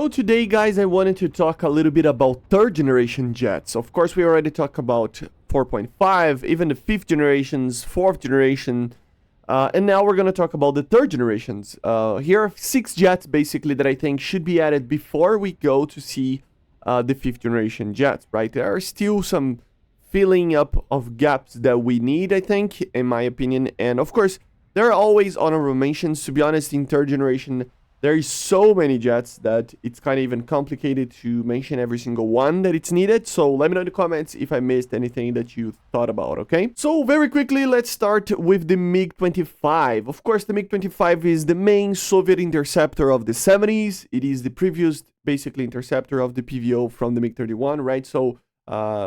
So today, guys, I wanted to talk a little bit about third generation jets. Of course, we already talked about 4.5, even the fifth generations, fourth generation, and now we're going to talk about the third generations. Here are 6 jets basically that I think should be added before we go to see the fifth generation jets, right? There are still some filling up of gaps that we need, I think, in my opinion. And of course, there are always honorable mentions. To be honest, in third generation, there is so many jets that it's kind of even complicated to mention every single one that it's needed. So let me know in the comments if I missed anything that you thought about, okay? So very quickly, let's start with the MiG-25. Of course, the MiG-25 is the main Soviet interceptor of the 70s. It is the previous, basically, interceptor of the PVO from the MiG-31, right? So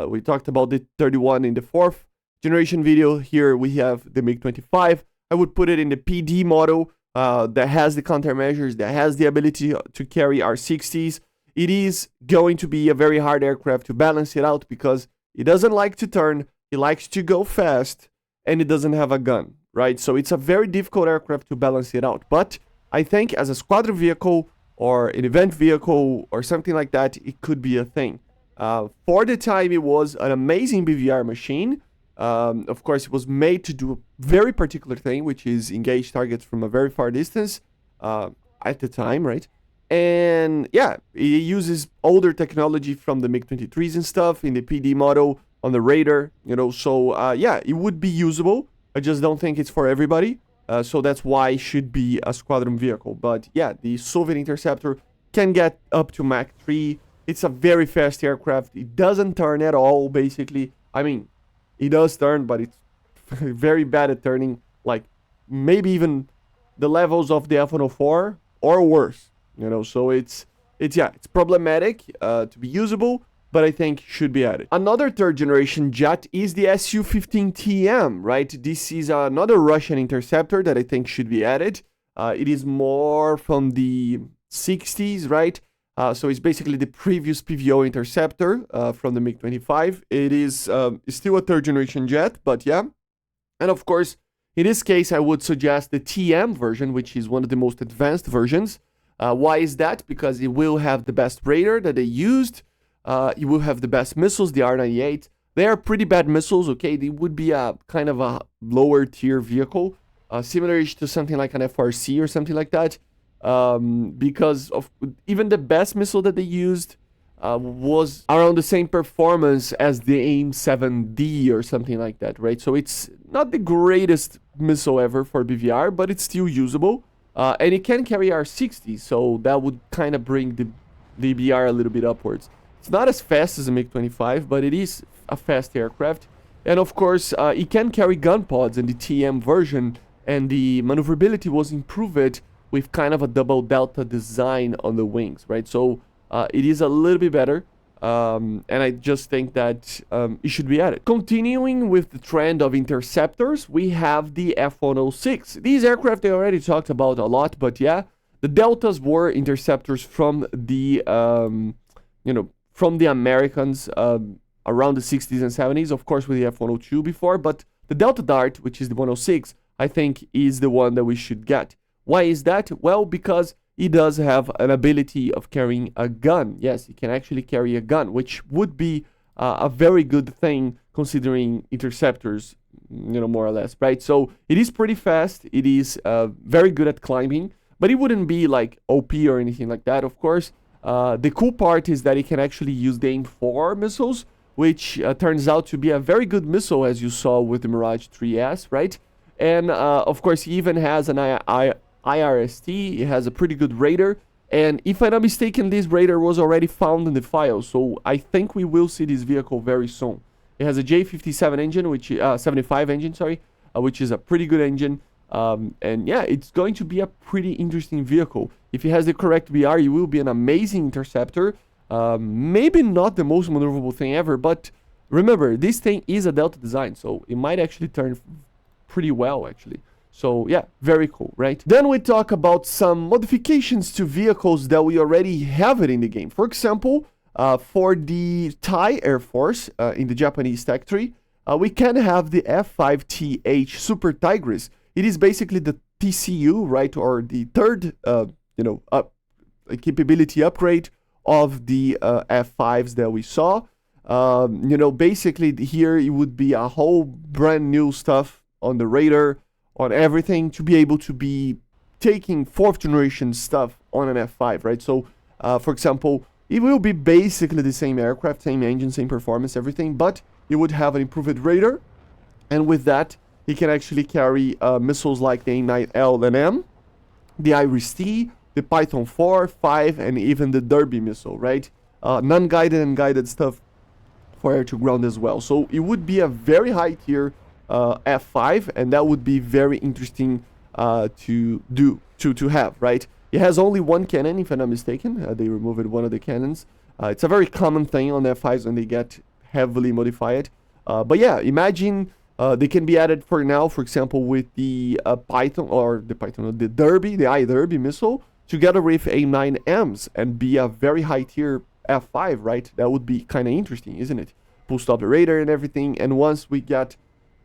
we talked about the 31 in the 4th generation video. Here we have the MiG-25. I would put it in the PD model. That has the countermeasures, that has the ability to carry R-60s. It is going to be a very hard aircraft to balance it out because it doesn't like to turn, it likes to go fast, and it doesn't have a gun, right? So it's a very difficult aircraft to balance it out. But I think as a squadron vehicle or an event vehicle or something like that, it could be a thing. For the time, it was an amazing BVR machine. Of course, it was made to do a very particular thing, which is engage targets from a very far distance at the time, right? And yeah, it uses older technology from the MiG-23s and stuff in the PD model on the radar, you know. So yeah, it would be usable. I just don't think it's for everybody. So that's why it should be a squadron vehicle. But yeah, the Soviet Interceptor can get up to Mach 3. It's a very fast aircraft. It doesn't turn at all, basically. I mean, it does turn, but it's very bad at turning, like maybe even the levels of the F-104 or worse, you know. So it's problematic to be usable, but I think should be added. Another third generation jet is the Su-15TM, right? This is another Russian interceptor that I think should be added. It is more from the 60s, right? So it's basically the previous PVO interceptor from the MiG-25. It is still a third generation jet, but yeah. And of course, in this case, I would suggest the TM version, which is one of the most advanced versions. Why is that? Because it will have the best radar that they used. It will have the best missiles, the R-98. They are pretty bad missiles, okay? They would be a kind of a lower tier vehicle, similar to something like an FRC or something like that. Because of even the best missile that they used was around the same performance as the AIM-7D or something like that, right? So it's not the greatest missile ever for BVR, but it's still usable. And it can carry R-60, so that would kind of bring the BVR a little bit upwards. It's not as fast as a MiG-25, but it is a fast aircraft. And of course, it can carry gun pods in the TM version, and the maneuverability was improved with kind of a double delta design on the wings, right? So it is a little bit better, and I just think that it should be added. Continuing with the trend of interceptors, we have the F-106. These aircraft I already talked about a lot, but yeah, the deltas were interceptors from the, from the Americans around the 60s and 70s, of course with the F-102 before, but the Delta Dart, which is the 106, I think is the one that we should get. Why is that? Well, because it does have an ability of carrying a gun. Yes, it can actually carry a gun, which would be a very good thing considering interceptors, you know, more or less, right? So it is pretty fast. It is very good at climbing, but it wouldn't be like OP or anything like that, of course. The cool part is that it can actually use the AIM-4 missiles, which turns out to be a very good missile, as you saw with the Mirage 3S, right? And of course, it even has an IRST. It has a pretty good radar, and if I'm not mistaken, this radar was already found in the file, so I think we will see this vehicle very soon. It has a J57 engine, which 75 engine, sorry, which is a pretty good engine, and yeah, it's going to be a pretty interesting vehicle. If it has the correct VR, it will be an amazing interceptor. Maybe not the most maneuverable thing ever, but remember, this thing is a Delta design, so it might actually turn pretty well, actually. So yeah, very cool, right? Then we talk about some modifications to vehicles that we already have it in the game. For example, for the Thai Air Force in the Japanese tech tree, we can have the F5TH Super Tigris. It is basically the TCU, right, or the third, capability upgrade of the F5s that we saw. You know, basically here it would be a whole brand new stuff on the radar, on everything, to be able to be taking 4th generation stuff on an F5, right? So, for example, it will be basically the same aircraft, same engine, same performance, everything, but it would have an improved radar, and with that, it can actually carry missiles like the A9L and M, the IRIS-T, the Python 4, 5, and even the Derby missile, right? Non-guided and guided stuff for air to ground as well. So it would be a very high tier F5, and that would be very interesting to have, right? It has only one cannon, if I'm not mistaken. They removed one of the cannons. It's a very common thing on F5s when they get heavily modified. But yeah, imagine they can be added for now, for example, with the the Derby, the iDerby missile, together with A9Ms, and be a very high tier F5, right? That would be kind of interesting, isn't it? Boost up the radar and everything. And once we get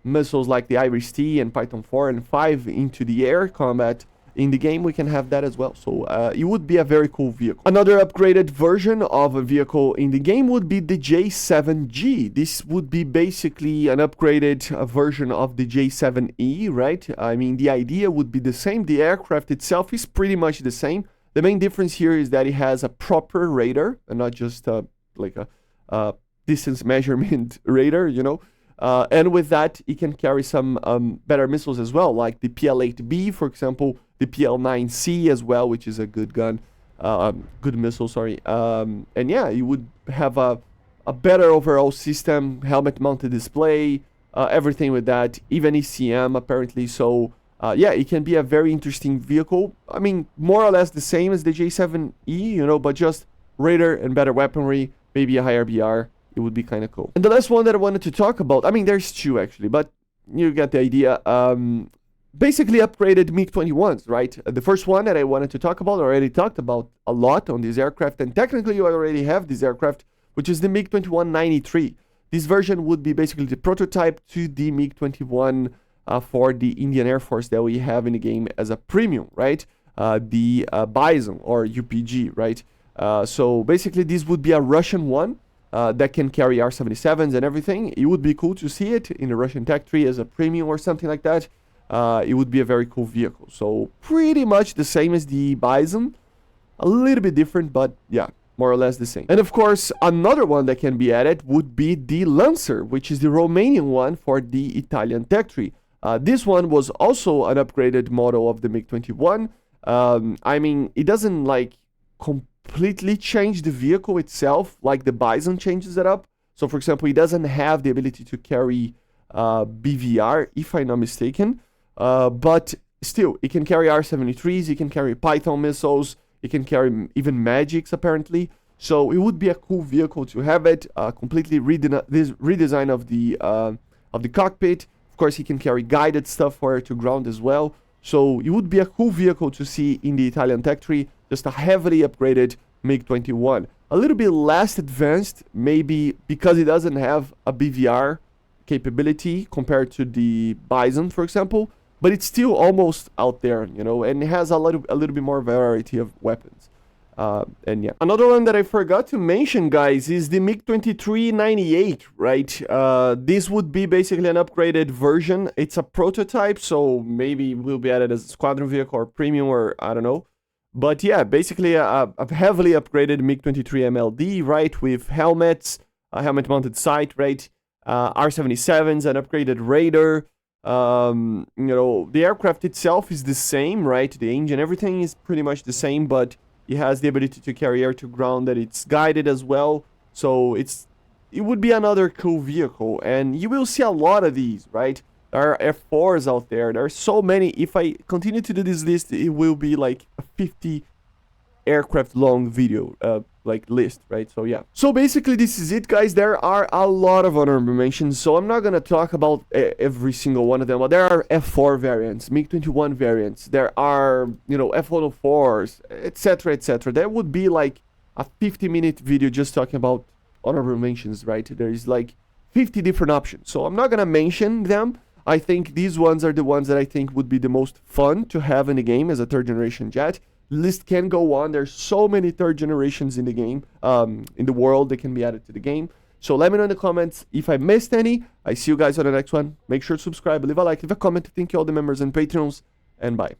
missiles like the IRIS-T and Python 4 and 5 into the air combat in the game, we can have that as well. So it would be a very cool vehicle. Another upgraded version of a vehicle in the game would be the J7G. This would be basically an upgraded version of the J7E, right? I mean, the idea would be the same. The aircraft itself is pretty much the same. The main difference here is that it has a proper radar and not just like a distance measurement radar, you know. And with that, it can carry some better missiles as well, like the PL-8B, for example, the PL-9C as well, which is a good gun, good missile, sorry. And yeah, you would have a better overall system, helmet-mounted display, everything with that, even ECM apparently. So yeah, it can be a very interesting vehicle. I mean, more or less the same as the J7E, you know, but just radar and better weaponry, maybe a higher BR. It would be kind of cool. And the last one that I wanted to talk about, I mean, there's two actually, but you get the idea. Basically upgraded MiG-21s, right? The first one that I wanted to talk about, I already talked about a lot on this aircraft, and technically you already have this aircraft, which is the MiG-21-93. This version would be basically the prototype to the MiG-21 for the Indian Air Force that we have in the game as a premium, right? The Bison or UPG, right? So basically this would be a Russian one. That can carry R-77s and everything. It would be cool to see it in the Russian Tech Tree as a premium or something like that. It would be a very cool vehicle. So pretty much the same as the Bison. A little bit different, but yeah, more or less the same. And of course, another one that can be added would be the Lancer, which is the Romanian one for the Italian Tech Tree. This one was also an upgraded model of the MiG-21. I mean, it doesn't like completely change the vehicle itself like the Bison changes it up. So for example, it doesn't have the ability to carry BVR, if I'm not mistaken, but still it can carry R-73s, it can carry Python missiles, it can carry even Magics apparently. So it would be a cool vehicle to have it. Completely redesign of the cockpit. Of course, it can carry guided stuff for air to ground as well. So it would be a cool vehicle to see in the Italian Tech Tree. Just a heavily upgraded MiG-21. A little bit less advanced, maybe because it doesn't have a BVR capability compared to the Bison, for example. But it's still almost out there, you know, and it has a little bit more variety of weapons. And yeah. Another one that I forgot to mention, guys, is the MiG-23-98, right? This would be basically an upgraded version. It's a prototype, so maybe it will be added as a squadron vehicle or premium or I don't know. But yeah, basically a heavily upgraded MiG-23 MLD, right, with helmets, a helmet-mounted sight, right, R-77s, an upgraded radar. You know, the aircraft itself is the same, right? The engine, everything is pretty much the same, but it has the ability to carry air to ground, that it's guided as well. So it would be another cool vehicle, and you will see a lot of these, right? There are F4s out there. There are so many. If I continue to do this list, it will be like a 50 aircraft long video like list, right? So yeah. So basically this is it, guys. There are a lot of honorable mentions, so I'm not gonna talk about every single one of them, but there are F4 variants, MiG-21 variants, there are, you know, F-104s, etc, etc. There would be like a 50-minute video just talking about honorable mentions, right? There is like 50 different options, so I'm not gonna mention them. I think these ones are the ones that I think would be the most fun to have in the game as a third generation jet. list can go on. There's so many third generations in the game, in the world that can be added to the game. So let me know in the comments if I missed any. I see you guys on the next one. Make sure to subscribe, leave a like, leave a comment. Thank you all the members and patrons, and bye.